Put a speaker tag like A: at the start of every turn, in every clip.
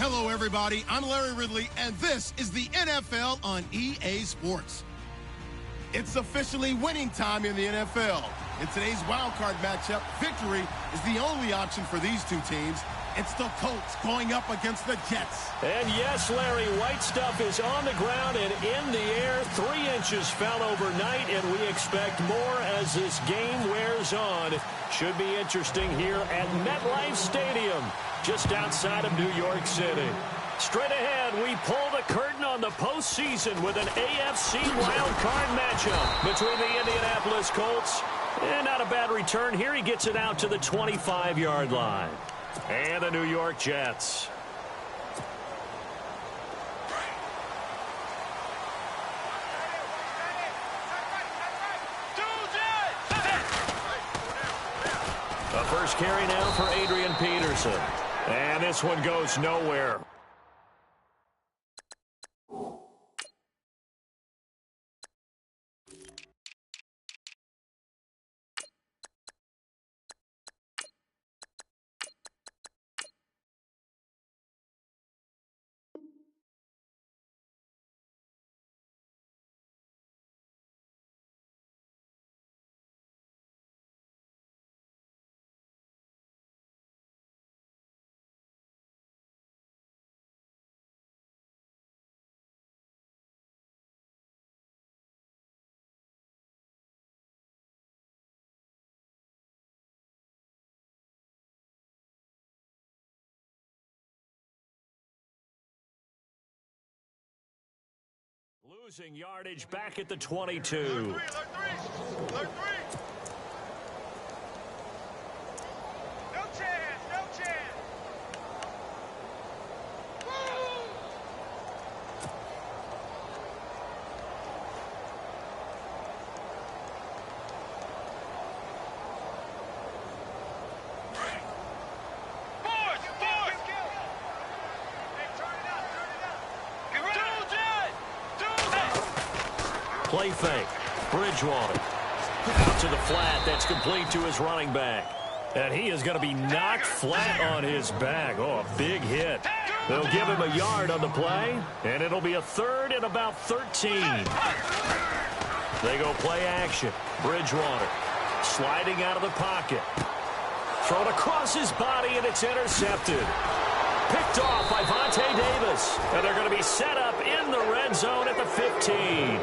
A: Hello, everybody. I'm Larry Ridley, and this is the NFL on EA Sports. It's officially winning time in the NFL. In today's wildcard matchup, victory is the only option for these two teams. It's the Colts going up against the Jets.
B: And yes, Larry, white stuff is on the ground and in the air. 3 inches fell overnight, and we expect more as this game wears on. Should be interesting here at MetLife Stadium, just outside of New York City. Straight ahead, we pull the curtain on the postseason with an AFC wildcard matchup between the Indianapolis Colts. And not a bad return here. He gets it out to the 25-yard line. And the New York Jets. The first carry now for Adrian Peterson. And this one goes nowhere. Losing yardage back at the 22.
C: Alert three. No chance.
B: Play fake. Bridgewater. Out to the flat. That's complete to his running back. And he is going to be knocked flat on his back. Oh, a big hit. They'll give him a yard on the play, and it'll be a third and about 13. They go play action. Bridgewater sliding out of the pocket. Thrown across his body, and it's intercepted. Picked off by Vontae Davis. And they're going to be set up in the red zone at the 15.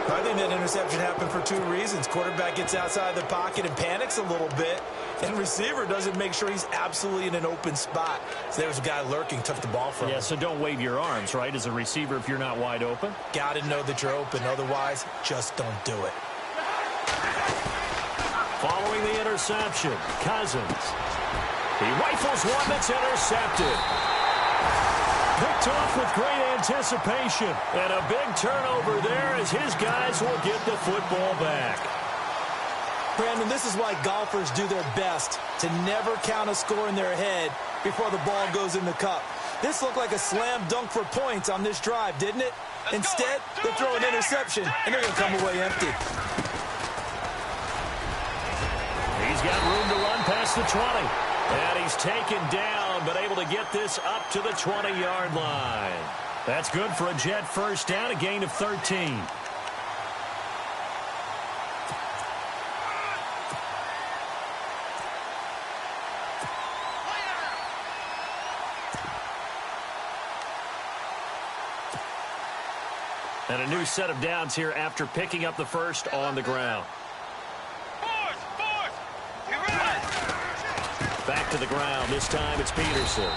D: I think that interception happened for 2 reasons. Quarterback gets outside the pocket and panics a little bit, and receiver doesn't make sure he's absolutely in an open spot. So there was a guy lurking, took the ball from him.
B: Yeah, so don't wave your arms, right, as a receiver if you're not wide open.
D: Got to know that you're open. Otherwise, just don't do it.
B: Following the interception, Cousins. He rifles one that's intercepted. Picked off with great anticipation. And a big turnover there as his guys will get the football back.
D: Brandon, this is why golfers do their best to never count a score in their head before the ball goes in the cup. This looked like a slam dunk for points on this drive, didn't it? Instead, they throw an interception, and they're going to come away empty.
B: He's got room to run past the 20. And he's taken down, but able to get this up to the 20-yard line. That's good for a Jet first down, a gain of 13. And a new set of downs here after picking up the first on the ground. Back to the ground. This time it's Peterson.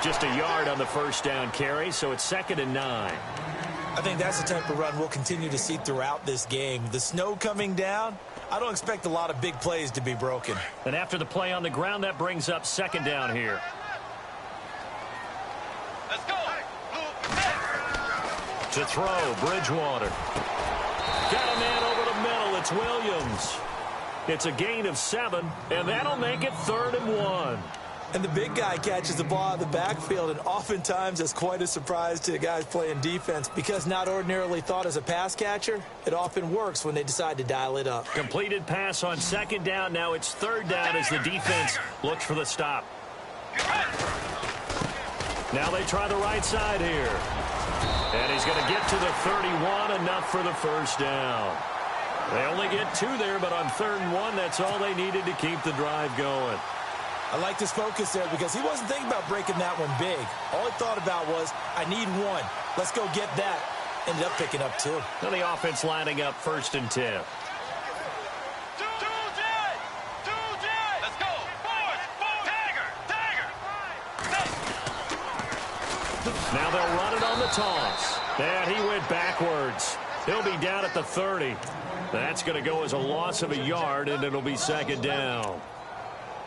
B: Just a yard on the first down carry, so it's 2nd and 9.
D: I think that's the type of run we'll continue to see throughout this game. The snow coming down, I don't expect a lot of big plays to be broken.
B: And after the play on the ground, that brings up 2nd down here.
C: Let's go.
B: To throw, Bridgewater. Got a man over the middle. It's Williams. It's a gain of 7, and that'll make it 3rd and 1.
D: And the big guy catches the ball out of the backfield, and oftentimes it's quite a surprise to the guys playing defense because not ordinarily thought as a pass catcher, it often works when they decide to dial it up.
B: Completed pass on 2nd down. Now it's 3rd down as the defense looks for the stop. Now they try the right side here. And he's going to get to the 31, enough for the first down. They only get 2 there, but on 3rd and 1, that's all they needed to keep the drive going.
D: I like his focus there because he wasn't thinking about breaking that one big. All he thought about was, I need 1. Let's go get that. Ended up picking up 2.
B: Now the offense lining up 1st and 10.
C: Let's go. Forward. Tiger.
B: Now they'll run it on the toss. And he went backwards. He'll be down at the 30. That's going to go as a loss of a yard, and it'll be 2nd down.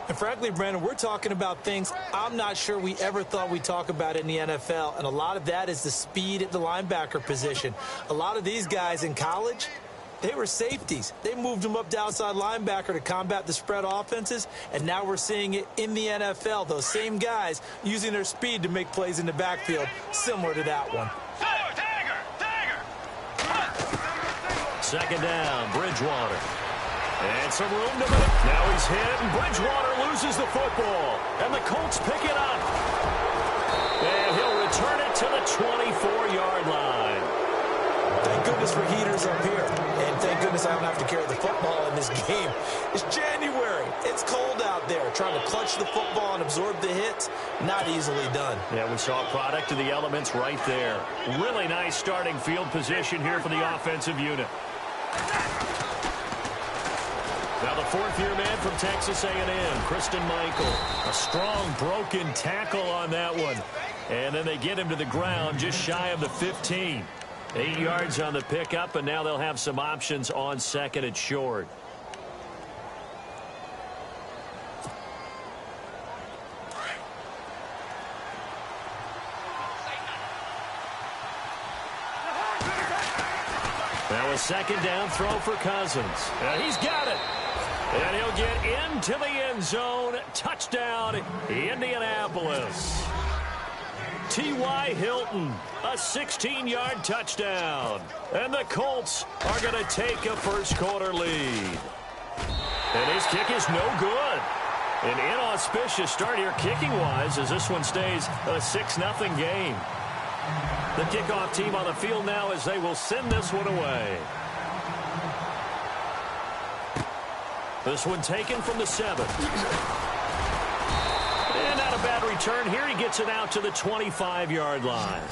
D: And frankly, Brandon, we're talking about things I'm not sure we ever thought we'd talk about in the NFL, and a lot of that is the speed at the linebacker position. A lot of these guys in college, they were safeties. They moved them up to outside linebacker to combat the spread offenses, and now we're seeing it in the NFL. Those same guys using their speed to make plays in the backfield, similar to that one.
B: Second down, Bridgewater. And some room to make. Now he's hit, and Bridgewater loses the football. And the Colts pick it up. And he'll return it to the 24-yard line.
D: Thank goodness for heaters up here. And thank goodness I don't have to carry the football in this game. It's January. It's cold out there. Trying to clutch the football and absorb the hits, not easily done.
B: Yeah, we saw a product of the elements right there. Really nice starting field position here for the offensive unit. Now the 4th-year man from Texas A&M, Christian Michael. A strong broken tackle on that one. And then they get him to the ground just shy of the 15. 8 yards on the pickup, and now they'll have some options on 2nd and short. Now a 2nd down throw for Cousins. And he's got it. And he'll get into the end zone. Touchdown, Indianapolis. T.Y. Hilton, a 16-yard touchdown. And the Colts are going to take a first-quarter lead. And his kick is no good. An inauspicious start here kicking-wise as this one stays a 6-0 game. The kickoff team on the field now as they will send this one away. This one taken from the 7. And not a bad return here. He gets it out to the 25-yard line.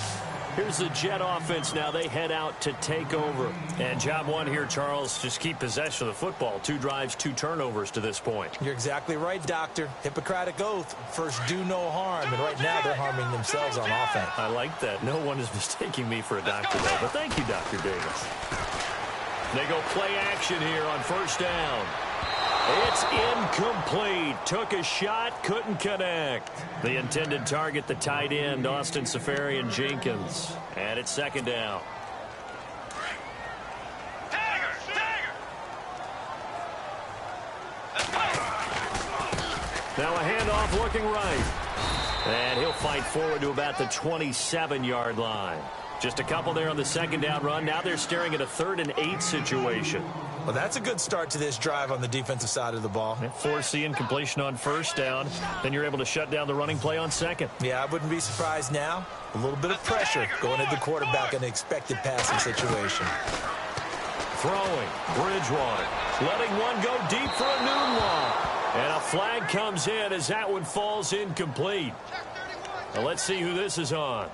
B: Here's the Jet offense now. They head out to take over. And job one here, Charles, just keep possession of the football. 2 drives, 2 turnovers to this point.
D: You're exactly right, Doctor. Hippocratic oath. First, do no harm. And right now, they're harming themselves on offense.
B: I like that. No one is mistaking me for a doctor, though. But thank you, Dr. Davis. They go play action here on 1st down. It's incomplete. Took a shot, couldn't connect. The intended target, the tight end, Austin Seferian-Jenkins. And it's 2nd down. Now a handoff looking right. And he'll fight forward to about the 27-yard line. Just a couple there on the 2nd down run. Now they're staring at a 3rd and 8 situation.
D: Well, that's a good start to this drive on the defensive side of the ball.
B: Forcing completion on 1st down. Then you're able to shut down the running play on 2nd.
D: Yeah, I wouldn't be surprised now. A little bit of pressure going at the quarterback in an expected passing situation.
B: Throwing. Bridgewater. Letting one go deep for a noon walk. And a flag comes in as that one falls incomplete. Now let's see who this is on.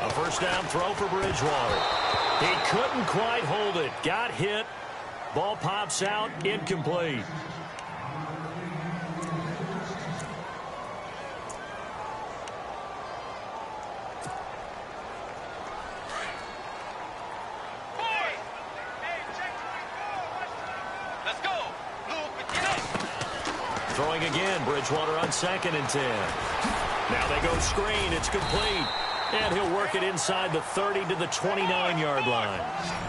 B: First down throw for Bridgewater. He couldn't quite hold it. Got hit. Ball pops out. Incomplete.
C: Let's go.
B: Throwing again. Bridgewater on 2nd and 10. Now they go screen. It's complete. And he'll work it inside the 30 to the 29-yard line.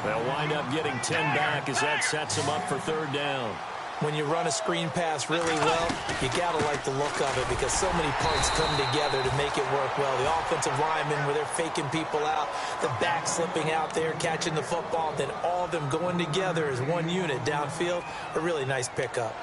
B: They'll wind up getting 10 back as that sets him up for 3rd down.
D: When you run a screen pass really well, you got to like the look of it because so many parts come together to make it work well. The offensive linemen, where they're faking people out, the back slipping out there, catching the football, then all of them going together as one unit downfield. A really nice pickup.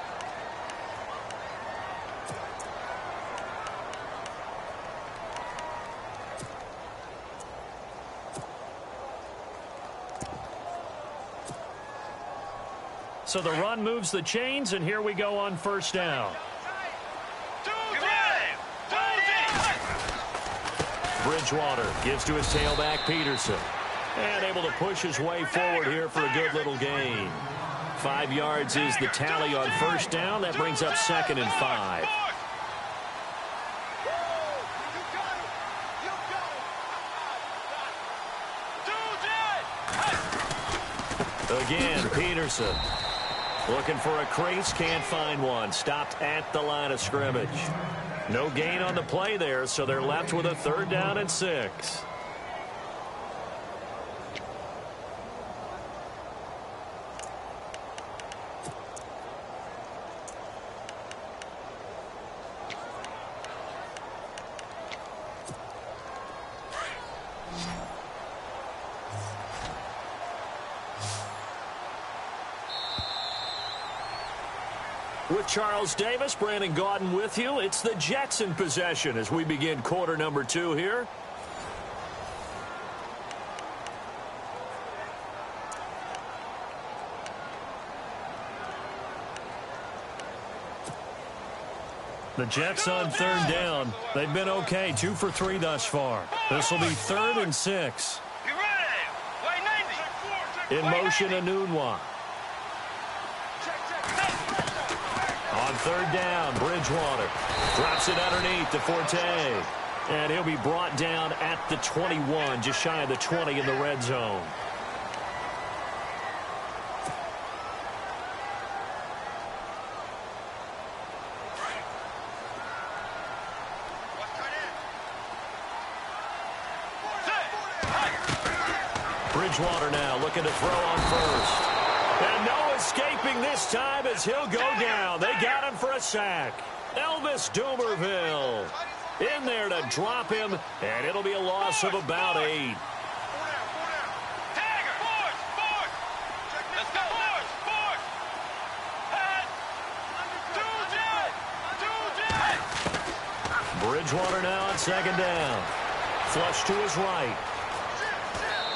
B: So the run moves the chains, and here we go on first down. Bridgewater gives to his tailback, Peterson. And able to push his way forward here for a good little gain. 5 yards is the tally on first down. That brings up 2nd and 5. Again, Peterson. Looking for a crease, can't find one. Stopped at the line of scrimmage. No gain on the play there, so they're left with a 3rd down and 6. With Charles Davis, Brandon Gaudin with you. It's the Jets in possession as we begin quarter number 2 here. The Jets on 3rd down. They've been okay, 2 for 3 thus far. This will be 3rd and 6. In motion, Anunwa. On 3rd down, Bridgewater drops it underneath to Forte. And he'll be brought down at the 21, just shy of the 20 in the red zone. Bridgewater now looking to throw on first. And no escaping this time as he'll go down. They got him for a sack. Elvis Dumerville in there to drop him, and it'll be a loss of about 8. Bridgewater now on 2nd down. Flush to his right.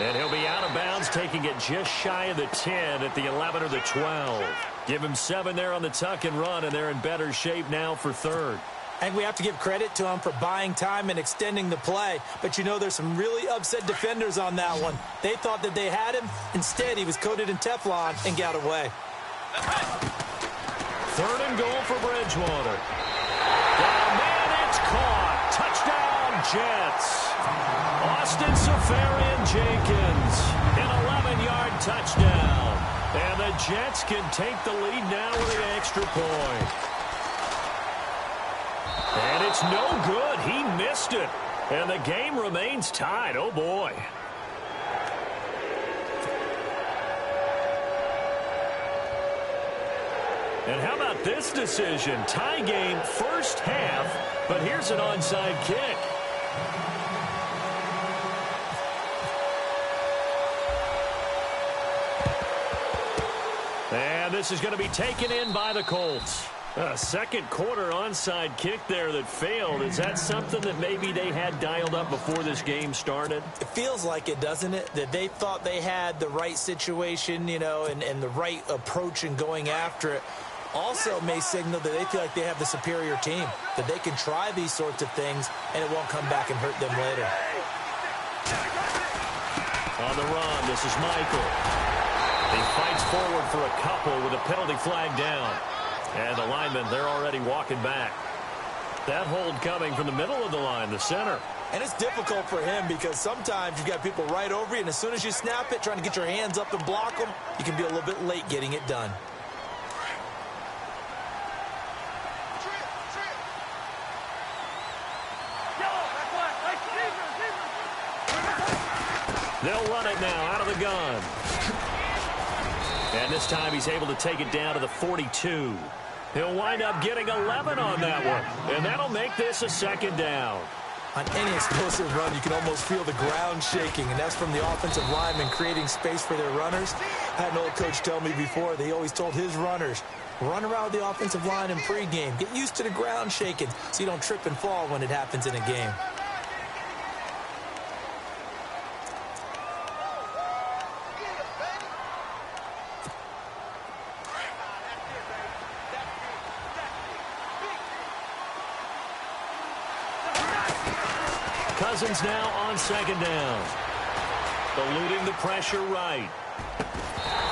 B: And he'll be out of bounds, taking it just shy of the 10 at the 11 or the 12. Give him 7 there on the tuck and run, and they're in better shape now for 3rd.
D: And we have to give credit to him for buying time and extending the play. But you know, there's some really upset defenders on that one. They thought that they had him. Instead, he was coated in Teflon and got away.
B: 3rd and goal for Bridgewater. And it's caught. Touchdown, Jets. Austin Safarian-Jenkins, an 11-yard touchdown. And the Jets can take the lead now with an extra point. And it's no good. He missed it. And the game remains tied. Oh, boy. And how about this decision? Tie game first half, but here's an onside kick. And this is going to be taken in by the Colts. A second quarter onside kick there that failed. Is that something that maybe they had dialed up before this game started?
D: It feels like it, doesn't it? That they thought they had the right situation, you know, and the right approach in going after it. Also may signal that they feel like they have the superior team, that they can try these sorts of things and it won't come back and hurt them later.
B: On the run, this is Michael. He fights forward for a couple with a penalty flag down. And the linemen, they're already walking back. That hold coming from the middle of the line, the center.
D: And it's difficult for him because sometimes you've got people right over you, and as soon as you snap it, trying to get your hands up and block them, you can be a little bit late getting it done.
B: They'll run it now out of the gun. And this time he's able to take it down to the 42. He'll wind up getting 11 on that one. And that'll make this a second down.
D: On any explosive run, you can almost feel the ground shaking, and that's from the offensive linemen creating space for their runners. I had an old coach tell me before, they always told his runners, run around the offensive line in pregame. Get used to the ground shaking so you don't trip and fall when it happens in a game.
B: Cousins now on second down. Eluding the pressure right.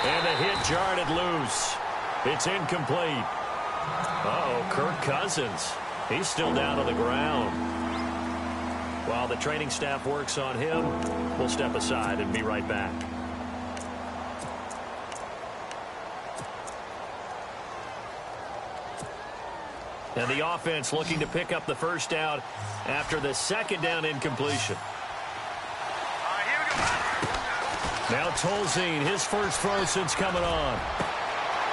B: And the hit jarred it loose. It's incomplete. Uh-oh, Kirk Cousins. He's still down on the ground. While the training staff works on him, we'll step aside and be right back. And the offense looking to pick up the first down after the second down incompletion. Now Tolzien, his first throw since coming on.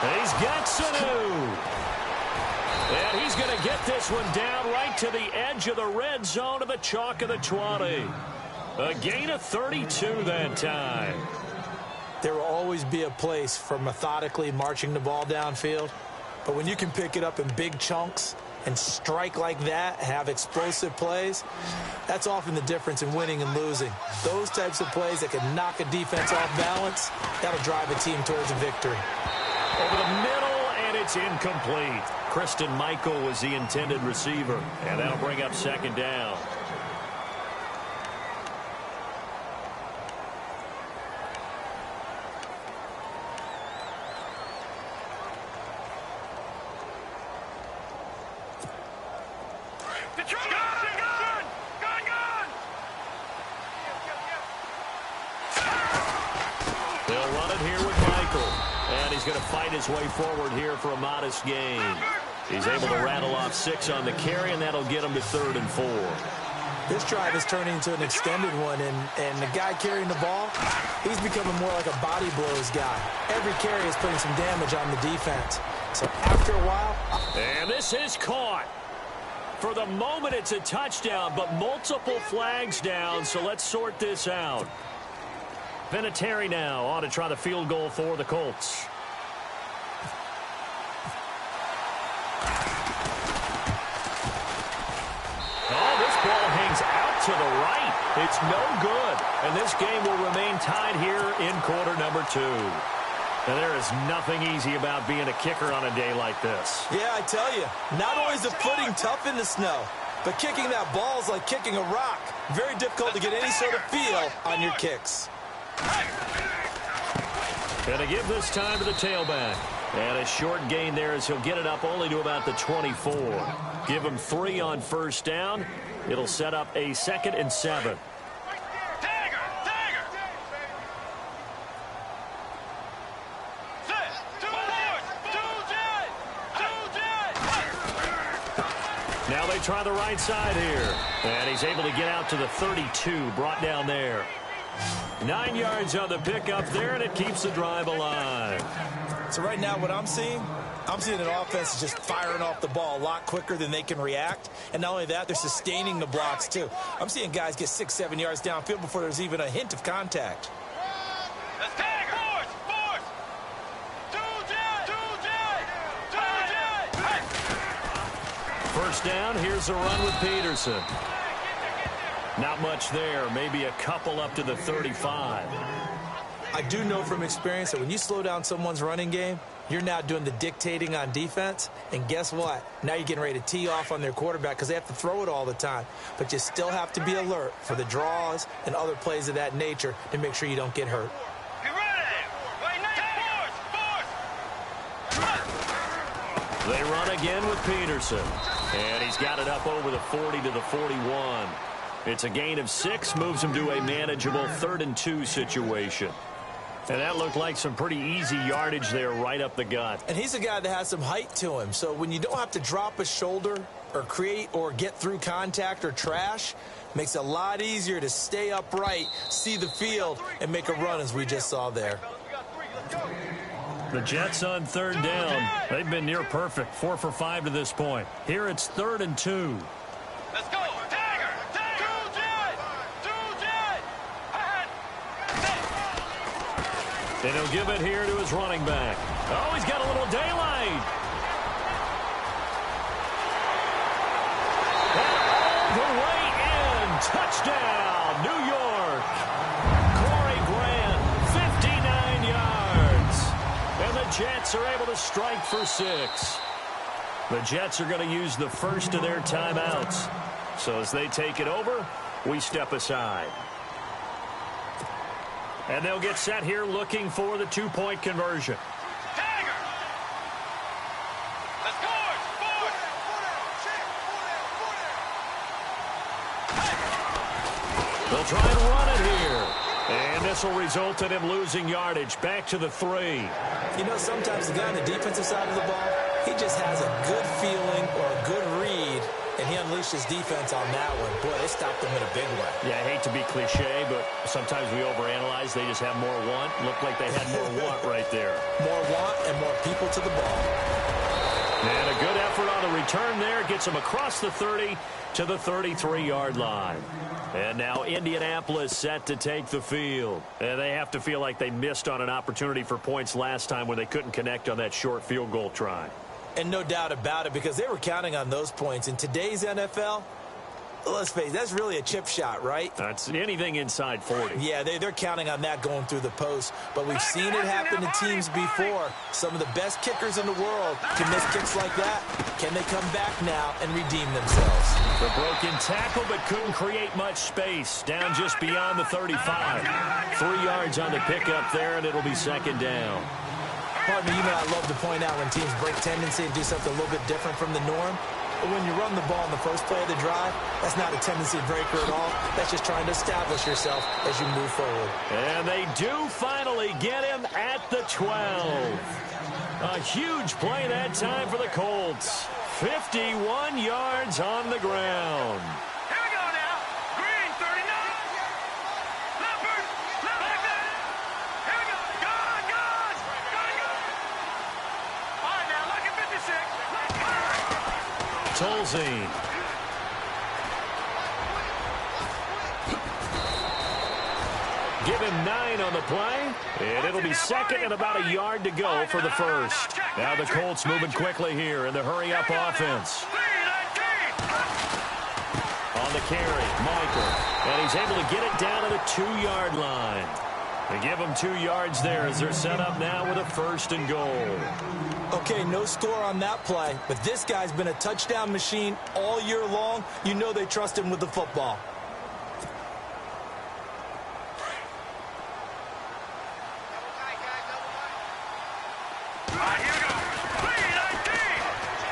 B: And he's got Sanu. And he's going to get this one down right to the edge of the red zone of the chalk of the 20. A gain of 32 that time.
D: There will always be a place for methodically marching the ball downfield. But when you can pick it up in big chunks and strike like that, have explosive plays, that's often the difference in winning and losing. Those types of plays that can knock a defense off balance, that'll drive a team towards a victory.
B: Over the middle, and it's incomplete. Christian Michael was the intended receiver, and that'll bring up second down. Going to fight his way forward here for a modest gain. He's able to rattle off 6 on the carry, and that'll get him to 3rd and 4.
D: This drive is turning into an extended one, and the guy carrying the ball, he's becoming more like a body blows guy. Every carry is putting some damage on the defense. So after a while...
B: And this is caught. For the moment, it's a touchdown, but multiple flags down, so let's sort this out. Vinatieri now on to try the field goal for the Colts. To the right. It's no good. And this game will remain tied here in quarter number 2. And there is nothing easy about being a kicker on a day like this.
D: Yeah, I tell you, not only is the footing tough in the snow, but kicking that ball is like kicking a rock. Very difficult to get any sort of feel on your kicks.
B: And to give this time to the tailback. And a short gain there as he'll get it up only to about the 24. Give him 3 on first down. It'll set up a 2nd and 7. Now they try the right side here. And he's able to get out to the 32, brought down there. 9 yards on the pickup there, and it keeps the drive alive.
D: So right now what I'm seeing an offense is just firing off the ball a lot quicker than they can react. And not only that, they're sustaining the blocks, too. I'm seeing guys get 6-7 yards downfield before there's even a hint of contact.
B: First down, here's a run with Peterson. Not much there, maybe a couple up to the 35.
D: I do know from experience that when you slow down someone's running game, you're now doing the dictating on defense. And guess what? Now you're getting ready to tee off on their quarterback because they have to throw it all the time. But you still have to be alert for the draws and other plays of that nature to make sure you don't get hurt.
B: They run again with Peterson. And he's got it up over the 40 to the 41. It's a gain of 6, moves him to a manageable 3rd and 2 situation. And that looked like some pretty easy yardage there right up the gut.
D: And he's a guy that has some height to him. So when you don't have to drop a shoulder or create or get through contact or trash, makes it a lot easier to stay upright, see the field, and make a run as we just saw there.
B: The Jets on third down. They've been near perfect, 4 for 5 to this point. Here it's 3rd and 2.
C: Let's go. Tiger. Two Jet.
B: And he'll give it here to his running back. Oh, he's got a little daylight. And all the way in. Touchdown, New York. Corey Grant, 59 yards. And the Jets are able to strike for 6. The Jets are going to use the first of their timeouts. So as they take it over, we step aside. And they'll get set here looking for the 2-point conversion.
C: Tiger. Let's go.
B: They'll try and run it here. And this will result in him losing yardage back to the 3.
D: You know, sometimes the guy on the defensive side of the ball, he just has a good feeling or a good read, and he unleashed his defense on that one. Boy, they stopped him in a big way.
B: Yeah, I hate to be cliche, but sometimes we overanalyze. They just have more want. Looked like they had more want right there.
D: More want and more people to the ball.
B: And a good effort on the return there. Gets him across the 30 to the 33-yard line. And now Indianapolis set to take the field. And they have to feel like they missed on an opportunity for points last time when they couldn't connect on that short field goal try.
D: And no doubt about it, because they were counting on those points. In today's NFL, let's face it, that's really a chip shot, right?
B: That's anything inside 40.
D: Yeah, they're counting on that going through the post. But we've seen it happen to teams before. Some of the best kickers in the world can miss kicks like that. Can they come back now and redeem themselves?
B: The broken tackle, but couldn't create much space. Down just beyond the 35. 3 yards on the pickup there, and it'll be 2nd down.
D: Pardon me, you know I love to point out when teams break tendency and do something a little bit different from the norm. But when you run the ball in the first play of the drive, that's not a tendency breaker at all. That's just trying to establish yourself as you move forward.
B: And they do finally get him at the 12. A huge play that time for the Colts. 51 yards on the ground.
C: Here we go now. Green, 39. Leopard. Like that. Here we go. Good. All right, now, look at 56.
B: Tolzien. Give him 9 on the play, and it'll be 2nd and about a yard to go for the first. Now the Colts moving quickly here in the hurry-up offense. On the carry, Michael, and he's able to get it down to the 2-yard line. They give him 2 yards there as they're set up now with a 1st and goal.
D: Okay, no score on that play, but this guy's been a touchdown machine all year long. You know they trust him with the football.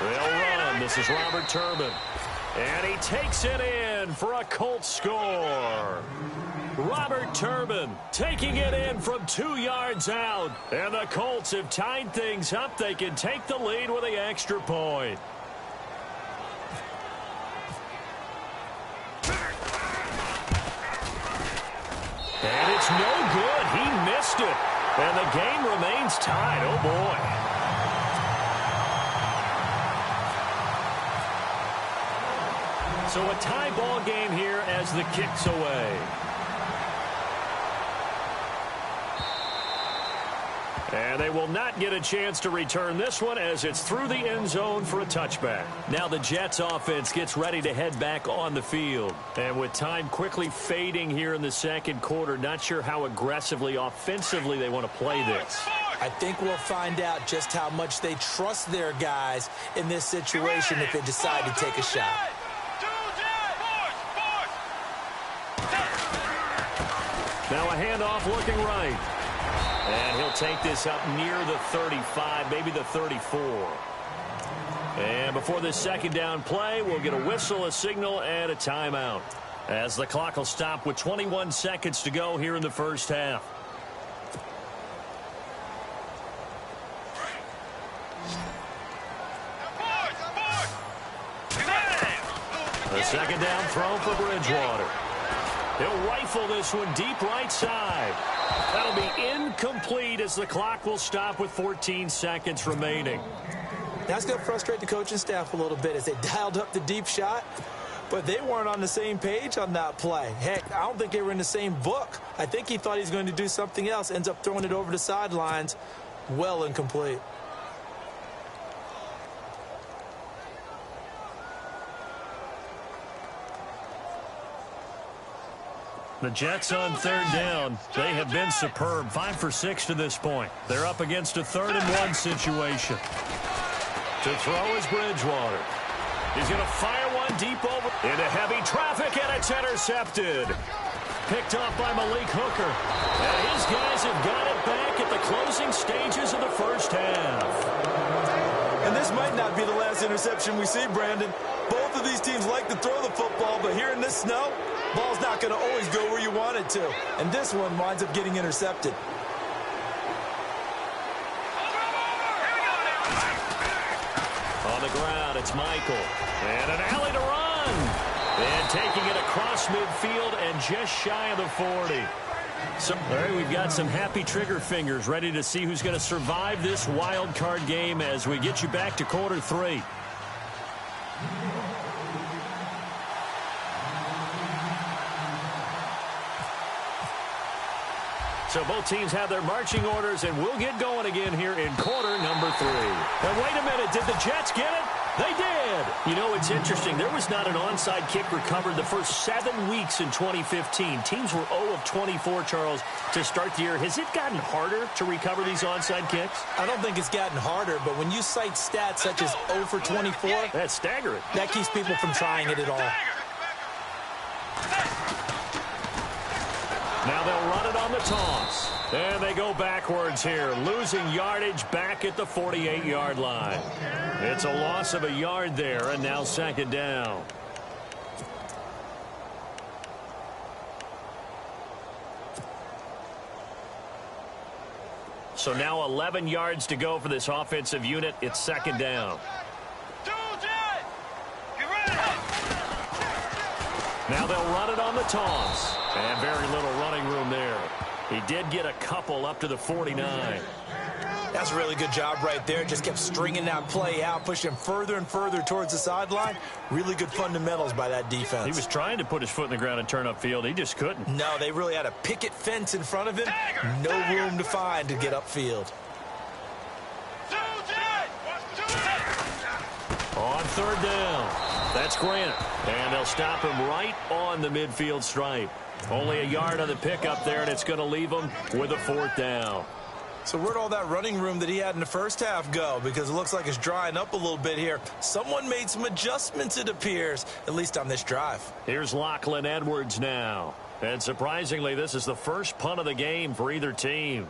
B: They'll run. This is Robert Turbin. And he takes it in for a Colts score. Robert Turbin taking it in from 2 yards out. And the Colts have tied things up. They can take the lead with the extra point. And it's no good. He missed it. And the game remains tied. Oh, boy. So a tie ball game here as the kick's away. And they will not get a chance to return this one as it's through the end zone for a touchback. Now the Jets offense gets ready to head back on the field. And with time quickly fading here in the second quarter, not sure how aggressively, offensively they want to play this.
D: I think we'll find out just how much they trust their guys in this situation if they decide to take a shot.
B: Now a handoff looking right. And he'll take this up near the 35, maybe the 34. And before this 2nd down play, we'll get a whistle, a signal, and a timeout. As the clock will stop with 21 seconds to go here in the first half. The 2nd down throw for Bridgewater. He'll rifle this one deep right side. That'll be incomplete as the clock will stop with 14 seconds remaining.
D: That's going to frustrate the coaching staff a little bit as they dialed up the deep shot, but they weren't on the same page on that play. Heck, I don't think they were in the same book. I think he thought he was going to do something else, ends up throwing it over the sidelines. Well incomplete.
B: The Jets on third down. They have been superb. 5 for 6 to this point. They're up against a 3rd-and-1 situation. To throw is Bridgewater. He's going to fire one deep over into heavy traffic, and it's intercepted. Picked off by Malik Hooker. And his guys have got it back at the closing stages of the first half.
D: And this might not be the last interception we see, Brandon. Both of these teams like to throw the football, but here in this snow, ball's not going to always go where you want it to. And this one winds up getting intercepted.
B: On the ground, it's Michael. And an alley to run. And taking it across midfield and just shy of the 40. So, all right, we've got some happy trigger fingers ready to see who's going to survive this wild card game as we get you back to quarter 3. So both teams have their marching orders, and we'll get going again here in quarter number 3. And wait a minute, did the Jets get it? They did. You know, it's interesting. There was not an onside kick recovered the first 7 weeks in 2015. Teams were 0 of 24, Charles, to start the year. Has it gotten harder to recover these onside kicks?
D: I don't think it's gotten harder, but when you cite stats such as 0 for 24,
B: that's staggering.
D: That keeps people from trying it at all.
B: Now they'll run it on the toss. And they go backwards here, losing yardage back at the 48-yard line. It's a loss of a yard there, and now 2nd down. So now 11 yards to go for this offensive unit. It's 2nd down. Now they'll run it on the toss. And very little running room there. He did get a couple up to the 49.
D: That's a really good job right there. Just kept stringing that play out, pushing further and further towards the sideline. Really good fundamentals by that defense.
B: He was trying to put his foot in the ground and turn upfield. He just couldn't.
D: No, they really had a picket fence in front of him. No room to find to get upfield.
B: On 3rd down. That's Grant. And they'll stop him right on the midfield stripe. Only a yard on the pickup there, and it's going to leave him with a 4th down.
D: So where'd all that running room that he had in the first half go? Because it looks like it's drying up a little bit here. Someone made some adjustments, it appears, at least on this drive.
B: Here's Lachlan Edwards now. And surprisingly, this is the first punt of the game for either team.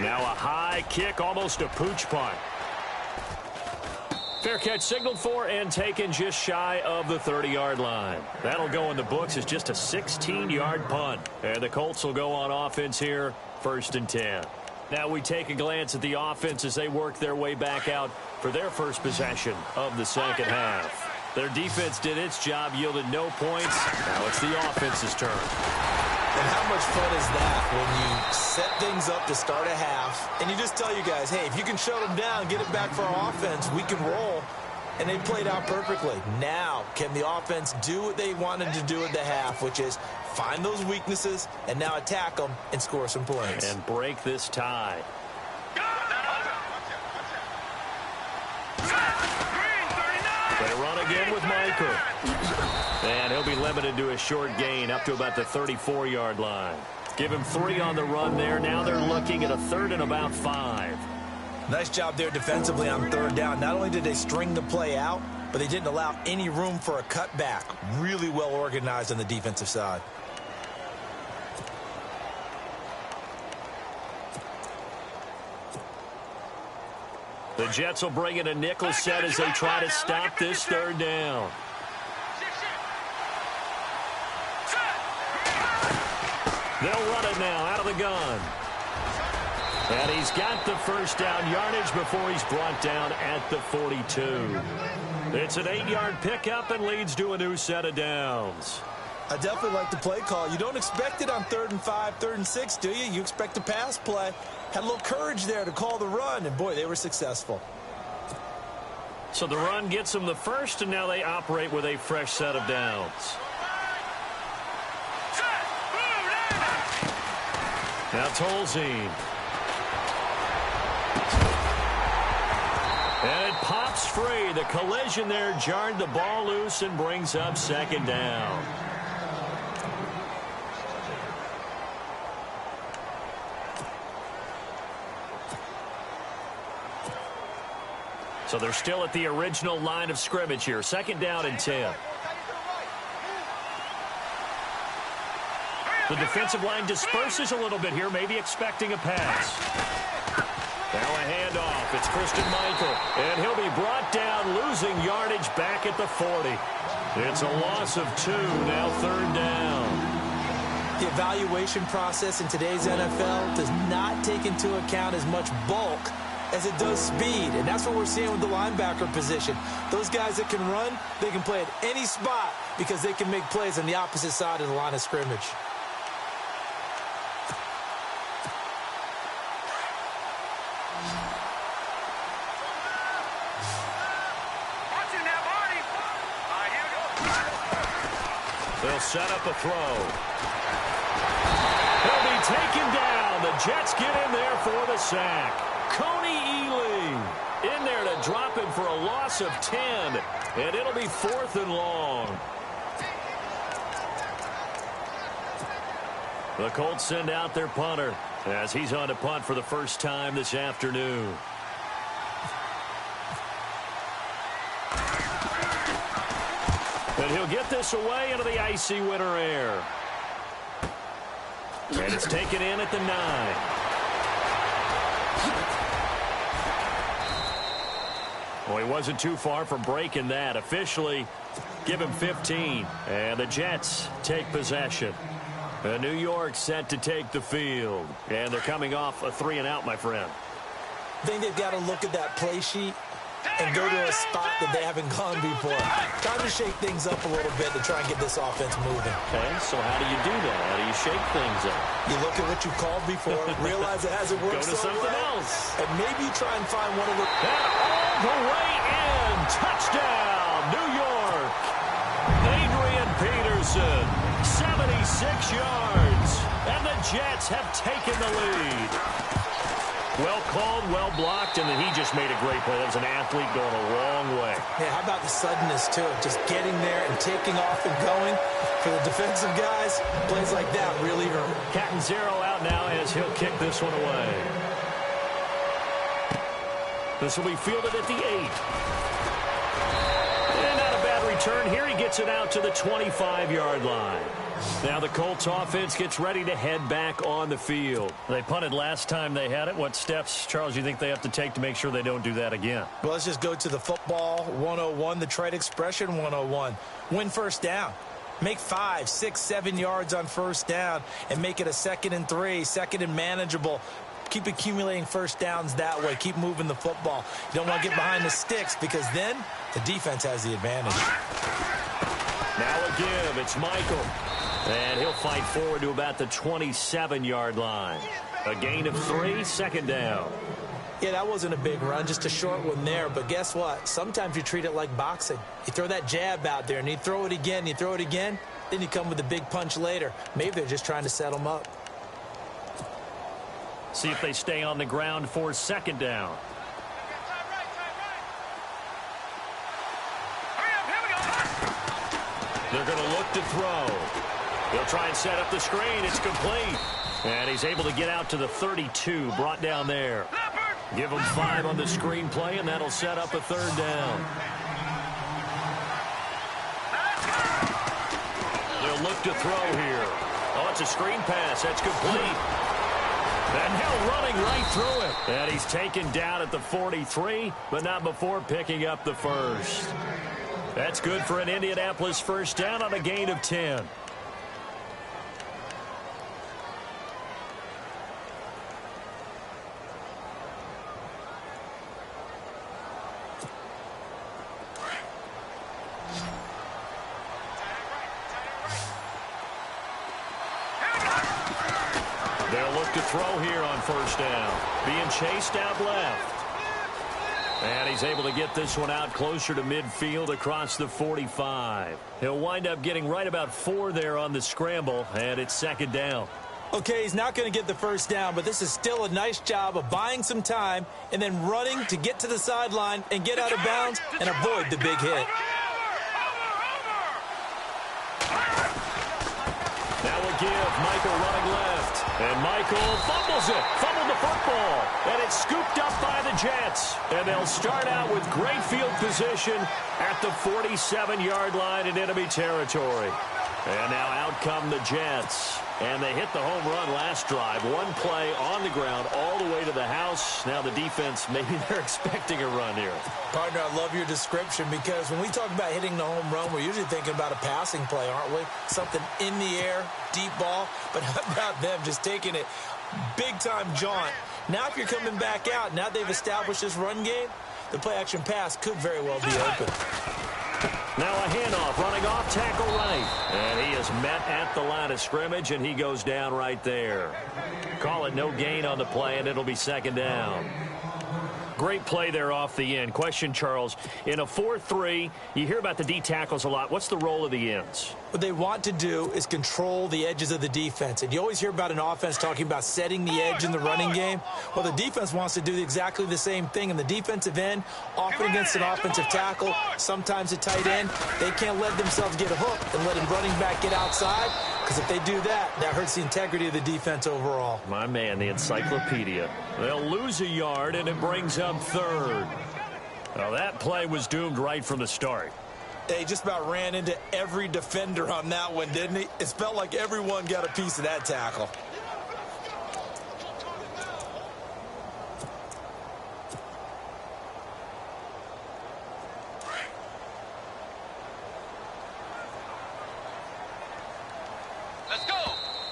B: Now a high kick, almost a pooch punt. Fair catch signaled for and taken just shy of the 30-yard line. That'll go in the books as just a 16-yard punt. And the Colts will go on offense here, 1st and 10. Now we take a glance at the offense as they work their way back out for their first possession of the 2nd half. Their defense did its job, yielded no points. Now it's the offense's turn.
D: And how much fun is that when you set things up to start a half and you just tell you guys, hey, if you can shut them down, get it back for our offense, we can roll. And they played out perfectly. Now, can the offense do what they wanted to do at the half, which is find those weaknesses and now attack them and score some points.
B: And break this tie. They run again with Michael. And he'll be limited to a short gain up to about the 34-yard line. Give him 3 on the run there. Now they're looking at a 3rd and about 5.
D: Nice job there defensively on 3rd down. Not only did they string the play out, but they didn't allow any room for a cutback. Really well organized on the defensive side.
B: The Jets will bring in a nickel set as they try to stop this 3rd down. They'll run it now out of the gun. And he's got the first down yardage before he's brought down at the 42. It's an 8-yard pickup and leads to a new set of downs.
D: I definitely like the play call. You don't expect it on 3rd and 5, 3rd and 6, do you? You expect a pass play. Had a little courage there to call the run, and boy, they were successful.
B: So the run gets them the first, and now they operate with a fresh set of downs. Now Tolzien. And it pops free. The collision there jarred the ball loose and brings up 2nd down. So they're still at the original line of scrimmage here. 2nd down and 10. The defensive line disperses a little bit here, maybe expecting a pass. Now a handoff. It's Christian Michael. And he'll be brought down, losing yardage back at the 40. It's a loss of 2, now 3rd down.
D: The evaluation process in today's NFL does not take into account as much bulk as it does speed, and that's what we're seeing with the linebacker position. Those guys that can run, they can play at any spot because they can make plays on the opposite side of the line of scrimmage.
B: They'll set up a throw. He'll be taken down. The Jets get in there for the sack. Coney Ealing in there to drop him for a loss of 10. And it'll be 4th and long. The Colts send out their punter as he's on to punt for the first time this afternoon. And he'll get this away into the icy winter air. And it's taken in at the 9. Well, he wasn't too far from breaking that. Officially, give him 15. And the Jets take possession. New York set to take the field. And they're coming off a 3-and-out, my friend.
D: I think they've got to look at that play sheet and go to a spot that they haven't gone before. Time to shake things up a little bit to try and get this offense moving.
B: Okay, so how do you do that? How do you shake things up?
D: You look at what you called before, realize it hasn't worked
B: Go to something else.
D: and maybe try and find one of the...
B: And all the way in. Touchdown, New York. Adrian Peterson, 76 yards. And the Jets have taken the lead. Well called, well blocked, and then he just made a great play. That was an athlete going a long way.
D: Yeah, how about the suddenness, too? Just getting there and taking off and going. For the defensive guys, plays like that really hurt.
B: Cat and Zero out now as he'll kick this one away. This will be fielded at the 8. And not a bad return here. He gets it out to the 25-yard line. Now the Colts offense gets ready to head back on the field. They punted last time they had it. What steps, Charles, you think they have to take to make sure they don't do that again?
D: Well, let's just go to the football 101, the trade expression 101. Win first down. Make 5, 6, 7 yards on first down and make it a 2nd and 3, 2nd and manageable. Keep accumulating first downs that way. Keep moving the football. You don't want to get behind the sticks because then the defense has the advantage.
B: Now a give. It's Michael. And he'll fight forward to about the 27-yard line. A gain of 3, 2nd down.
D: Yeah, that wasn't a big run, just a short one there. But guess what? Sometimes you treat it like boxing. You throw that jab out there, and you throw it again, you throw it again, then you come with a big punch later. Maybe they're just trying to set them up.
B: See if they stay on the ground for 2nd down. They're going to look to throw. They'll try and set up the screen. It's complete. And he's able to get out to the 32, brought down there. Give him 5 on the screen play, and that'll set up a 3rd down. They'll look to throw here. Oh, it's a screen pass. That's complete. And now running right through it. And he's taken down at the 43, but not before picking up the first. That's good for an Indianapolis first down on a gain of 10. look to throw here on first down. Being chased out left. And he's able to get this one out closer to midfield across the 45. He'll wind up getting right about 4 there on the scramble, and it's second down.
D: Okay, he's not going to get the first down, but this is still a nice job of buying some time and then running to get to the sideline and get out of bounds and avoid the big hit.
B: Now we'll give Michael running left. And Michael fumbles it. Fumbled the football. And it's scooped up by the Jets. And they'll start out with great field position at the 47-yard line in enemy territory. And now out come the Jets. And they hit the home run last drive. One play on the ground all the way to the house. Now the defense, maybe they're expecting a run here.
D: Partner, I love your description because when we talk about hitting the home run, we're usually thinking about a passing play, aren't we? Something in the air, deep ball. But how about them just taking it big-time jaunt? Now if you're coming back out, now they've established this run game, the play-action pass could very well be open.
B: Now a handoff, running off tackle right. And he is met at the line of scrimmage, and he goes down right there. Call it no gain on the play, and it'll be second down. Great play there off the end. Question, Charles, in a 4-3, you hear about the D tackles a lot. What's the role of the ends?
D: What they want to do is control the edges of the defense. And you always hear about an offense talking about setting the edge in the running game. Well, the defense wants to do exactly the same thing. In the defensive end, often against an offensive tackle, sometimes a tight end, they can't let themselves get hooked and let a running back get outside. Because if they do that, that hurts the integrity of the defense overall.
B: My man, the encyclopedia. They'll lose a yard, and it brings up third. Well, that play was doomed right from the start.
D: He just about ran into every defender on that one, didn't he? It felt like everyone got a piece of that tackle.
C: Let's go.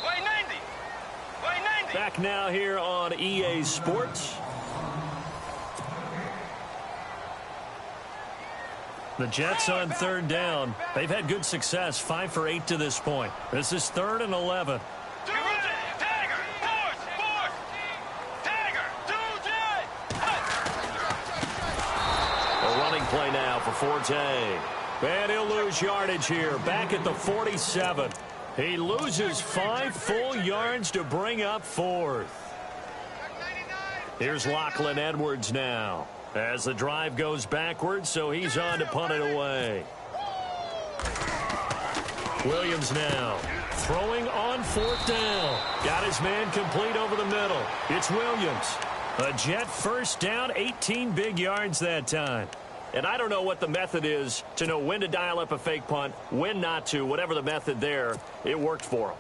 C: Way 90. Way 90.
B: Back now here on EA Sports. The Jets on third down. They've had good success, 5 for 8 to this point. This is 3rd and 11.
C: Tagger, force. Tagger,
B: A running play now for Forte. And he'll lose yardage here, back at the 47. He loses 5 full yards to bring up 4th. Here's Lachlan Edwards now. As the drive goes backwards, so he's on to punt it away. Williams now throwing on 4th down. Got his man complete over the middle. It's Williams. A Jet first down, 18 big yards that time. And I don't know what the method is to know when to dial up a fake punt, when not to. Whatever the method there, it worked for him.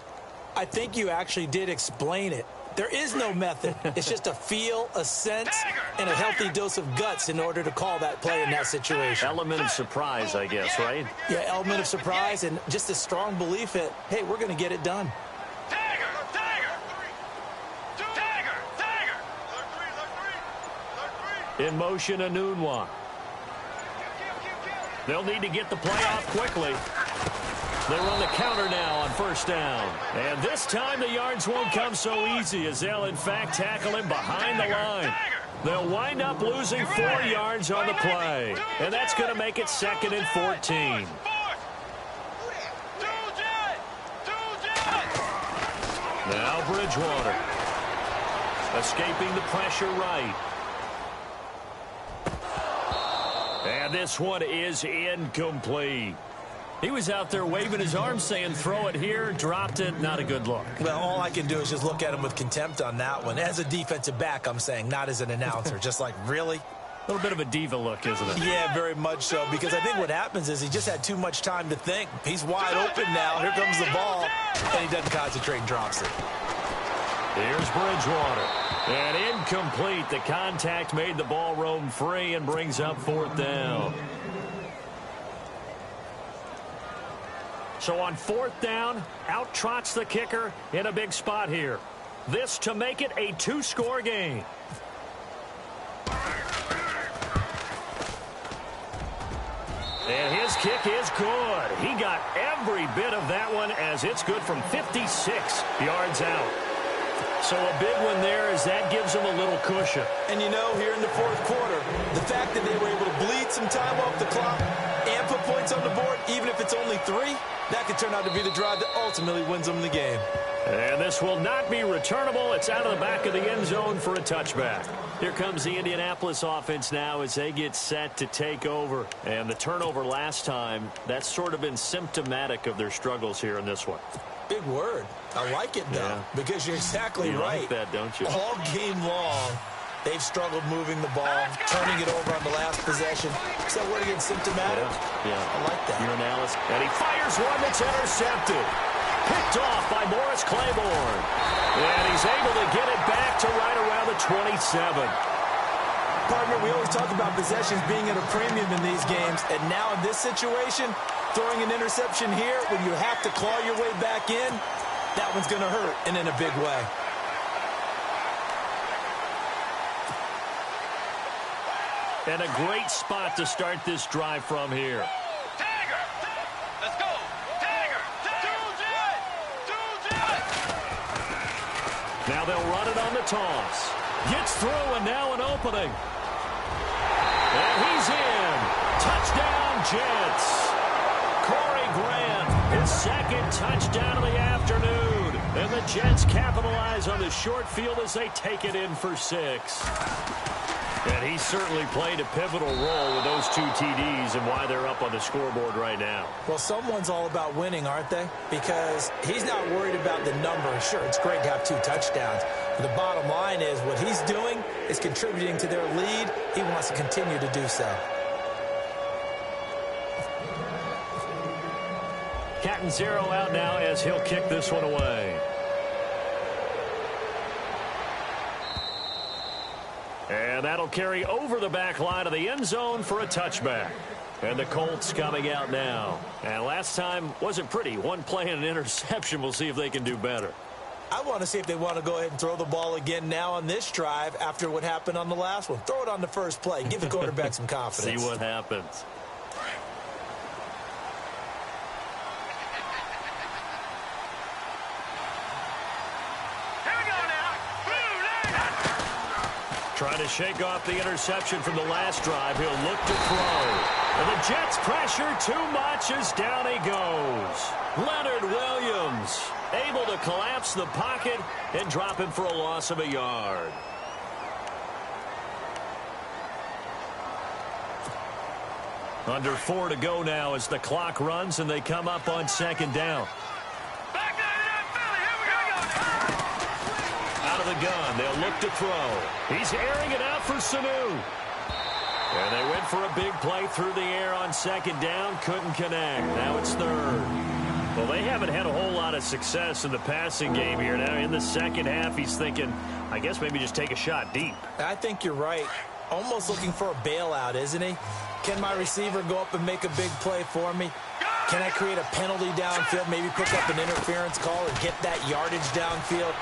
D: I think you actually did explain it. There is no method. It's just a feel, a sense, and a healthy dose of guts in order to call that play in that situation.
B: Element of surprise, I guess, right?
D: Yeah, element of surprise and just a strong belief that, hey, we're going to get it done.
B: In motion, Anunwa. They'll need to get the play off quickly. They run the counter now on first down. And this time the yards won't come so easy as they'll, in fact, tackle him behind the line. They'll wind up losing 4 yards on the play. And that's going to make it 2nd and 14. Now Bridgewater. Escaping the pressure right. And this one is incomplete. He was out there waving his arms saying throw it here, dropped it, not a good look.
D: Well, all I can do is just look at him with contempt on that one. As a defensive back, I'm saying, not as an announcer. Just like, really?
B: A little bit of a diva look, isn't it?
D: Yeah, very much so, because I think what happens is he just had too much time to think. He's wide open now. Here comes the ball, and he doesn't concentrate and drops it.
B: Here's Bridgewater. And incomplete. The contact made the ball roam free and brings up 4th down. So on 4th down, out trots the kicker in a big spot here. This to make it a 2-score game. And his kick is good. He got every bit of that one as it's good from 56 yards out. So a big one there as that gives them a little cushion.
D: And you know, here in the fourth quarter, the fact that they were able to bleed some time off the clock and put points on the board, even if it's only 3, that could turn out to be the drive that ultimately wins them the game.
B: And this will not be returnable. It's out of the back of the end zone for a touchback. Here comes the Indianapolis offense now as they get set to take over. And the turnover last time, that's sort of been symptomatic of their struggles here in this one.
D: Big word. I like it, though, because you're exactly right.
B: You like that, don't you?
D: All game long, they've struggled moving the ball, turning it over on the last possession. Is that word again, symptomatic?
B: Yeah.
D: I like that.
B: Your analysis. And he fires one that's intercepted. Picked off by Morris Claiborne. And he's able to get it back to right around the 27.
D: Partner, we always talk about possessions being at a premium in these games. And now in this situation, throwing an interception here when you have to claw your way back in, that one's going to hurt, and in a big way.
B: And a great spot to start this drive from here.
C: Tiger! Let's go! Tiger!
B: Now they'll run it on the toss. Gets through, and now an opening. And he's in. Touchdown, Jets. Corey Grant, his second touchdown of the afternoon. And the Jets capitalize on the short field as they take it in for 6. And he certainly played a pivotal role with those 2 TDs and why they're up on the scoreboard right now.
D: Well, someone's all about winning, aren't they? Because he's not worried about the number. Sure, it's great to have 2 touchdowns. But the bottom line is what he's doing is contributing to their lead. He wants to continue to do so.
B: Cat and 0 out now as he'll kick this one away. And that'll carry over the back line of the end zone for a touchback. And the Colts coming out now. And last time wasn't pretty. One play and an interception. We'll see if they can do better.
D: I want to see if they want to go ahead and throw the ball again now on this drive after what happened on the last one. Throw it on the first play. Give the quarterback some confidence.
B: See what happens. Trying to shake off the interception from the last drive. He'll look to throw. And the Jets pressure too much as down he goes. Leonard Williams able to collapse the pocket and drop him for a loss of a yard. Under 4 to go now as the clock runs and they come up on 2nd down. Out of the gun, they'll look to throw. He's airing it out for Sanu. And they went for a big play through the air on 2nd down. Couldn't connect. Now it's 3rd. Well, they haven't had a whole lot of success in the passing game here. Now in the second half, he's thinking, I guess maybe just take a shot deep.
D: I think you're right. Almost looking for a bailout, isn't he? Can my receiver go up and make a big play for me? Can I create a penalty downfield, maybe pick up an interference call or get that yardage downfield?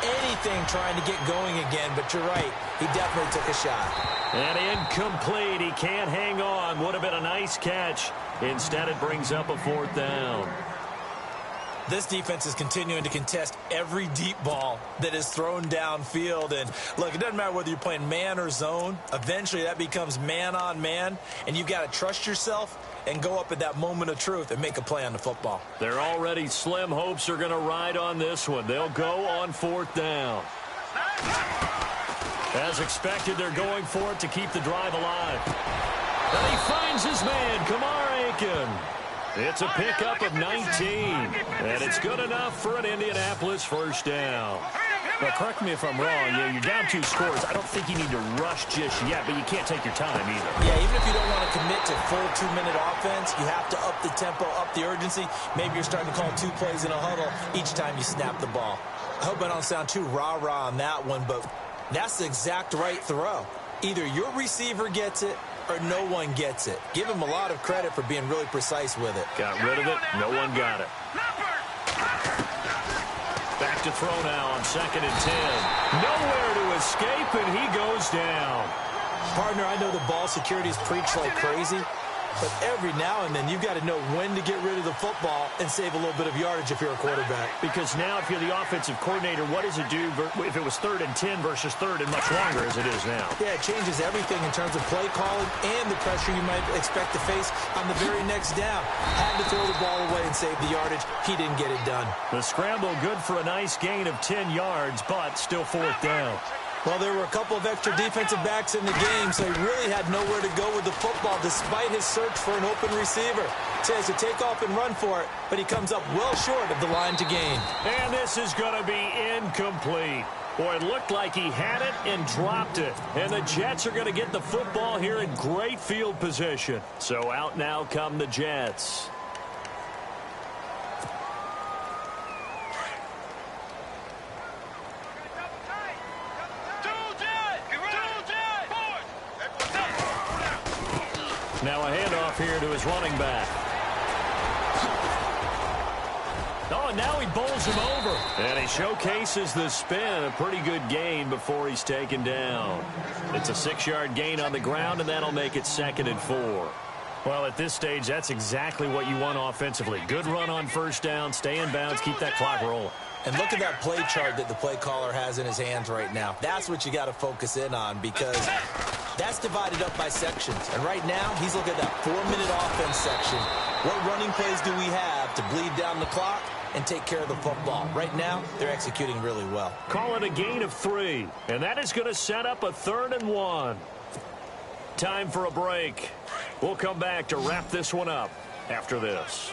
D: Anything trying to get going again, but you're right. He definitely took a shot.
B: And incomplete. He can't hang on. Would have been a nice catch. Instead, it brings up a 4th down.
D: This defense is continuing to contest every deep ball that is thrown downfield. And, look, it doesn't matter whether you're playing man or zone. Eventually, that becomes man-on-man, and you've got to trust yourself and go up at that moment of truth and make a play on the football.
B: Their already slim hopes are going to ride on this one. They'll go on 4th down. As expected, they're going for it to keep the drive alive. And he finds his man, Kamar Aiken. It's a pickup of 19, and it's good enough for an Indianapolis 1st down.
E: Well, correct me if I'm wrong. You're down 2 scores. I don't think you need to rush just yet, but you can't take your time either.
D: Yeah, even if you don't want to commit to full 2-minute offense, you have to up the tempo, up the urgency. Maybe you're starting to call 2 plays in a huddle each time you snap the ball. I hope I don't sound too rah-rah on that one, but that's the exact right throw. Either your receiver gets it or no one gets it. Give him a lot of credit for being really precise with it.
B: Got rid of it. No one got it. Back to throw now on 2nd and 10. Nowhere to escape, and he goes down.
D: Partner, I know the ball security is preached like crazy, But every now and then, you've got to know when to get rid of the football and save a little bit of yardage if you're a quarterback.
B: Because now if you're the offensive coordinator, what does it do if it was 3rd and 10 versus 3rd and much longer as it is now?
D: Yeah, it changes everything in terms of play calling and the pressure you might expect to face on the very next down. Had to throw the ball away and save the yardage. He didn't get it done.
B: The scramble good for a nice gain of 10 yards, but still 4th down.
D: Well, there were a couple of extra defensive backs in the game, so he really had nowhere to go with the football despite his search for an open receiver. So he has to take off and run for it, but he comes up well short of the line to gain.
B: And this is going to be incomplete. Boy, it looked like he had it and dropped it. And the Jets are going to get the football here in great field position. So out now come the Jets. Now a handoff here to his running back. Oh, and now he bowls him over. And he showcases the spin. A pretty good gain before he's taken down. It's a 6-yard gain on the ground, and that'll make it 2nd and 4. Well, at this stage, that's exactly what you want offensively. Good run on 1st down, stay in bounds, keep that clock rolling.
D: And look at that play chart that the play caller has in his hands right now. That's what you got to focus in on because that's divided up by sections. And right now, he's looking at that 4-minute offense section. What running plays do we have to bleed down the clock and take care of the football? Right now, they're executing really well.
B: Call it a gain of 3. And that is going to set up a 3rd and 1. Time for a break. We'll come back to wrap this one up after this.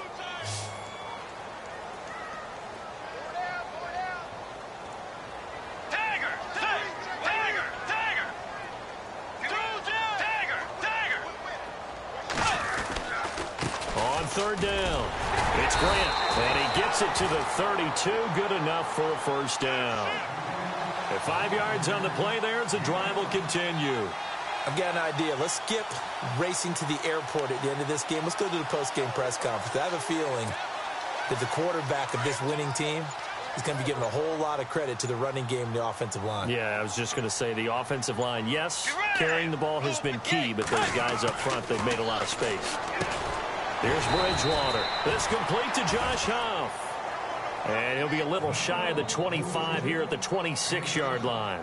B: On 3rd down, it's Grant, and he gets it to the 32, good enough for a 1st down. At 5 yards on the play there, as the drive will continue.
D: I've got an idea. Let's skip racing to the airport at the end of this game. Let's go to the post-game press conference. I have a feeling that the quarterback of this winning team is going to be giving a whole lot of credit to the running game and the offensive line.
B: Yeah, I was just going to say the offensive line, yes, carrying the ball has been key, but those guys up front, they've made a lot of space. Here's Bridgewater. This complete to Josh Huff. And he'll be a little shy of the 25 here at the 26-yard line.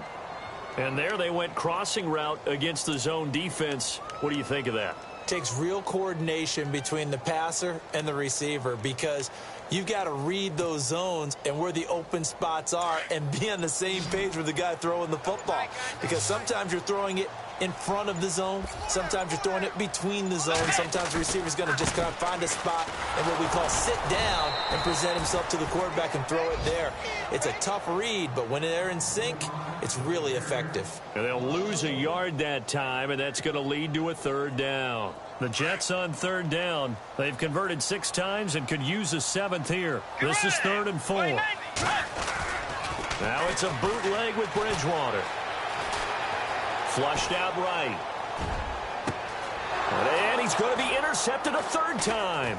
B: And there they went crossing route against the zone defense. What do you think of that?
D: Takes real coordination between the passer and the receiver because you've got to read those zones and where the open spots are and be on the same page with the guy throwing the football. Because sometimes you're throwing it in front of the zone. Sometimes you're throwing it between the zones. Sometimes the receiver's going to just kind of find a spot and what we call sit down and present himself to the quarterback and throw it there. It's a tough read, but when they're in sync, it's really effective.
B: And they'll lose a yard that time, and that's going to lead to a 3rd down. The Jets on 3rd down. They've converted 6 times and could use a 7th here. This is 3rd and 4. Now it's a bootleg with Bridgewater. Flushed out right. And he's going to be intercepted a 3rd time.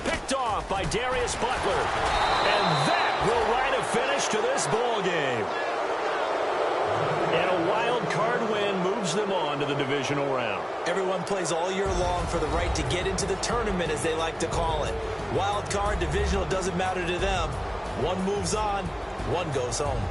B: Picked off by Darius Butler. And that will write a finish to this ball game. And a wild card win moves them on to the divisional round.
D: Everyone plays all year long for the right to get into the tournament, as they like to call it. Wild card, divisional, doesn't matter to them. One moves on, one goes home.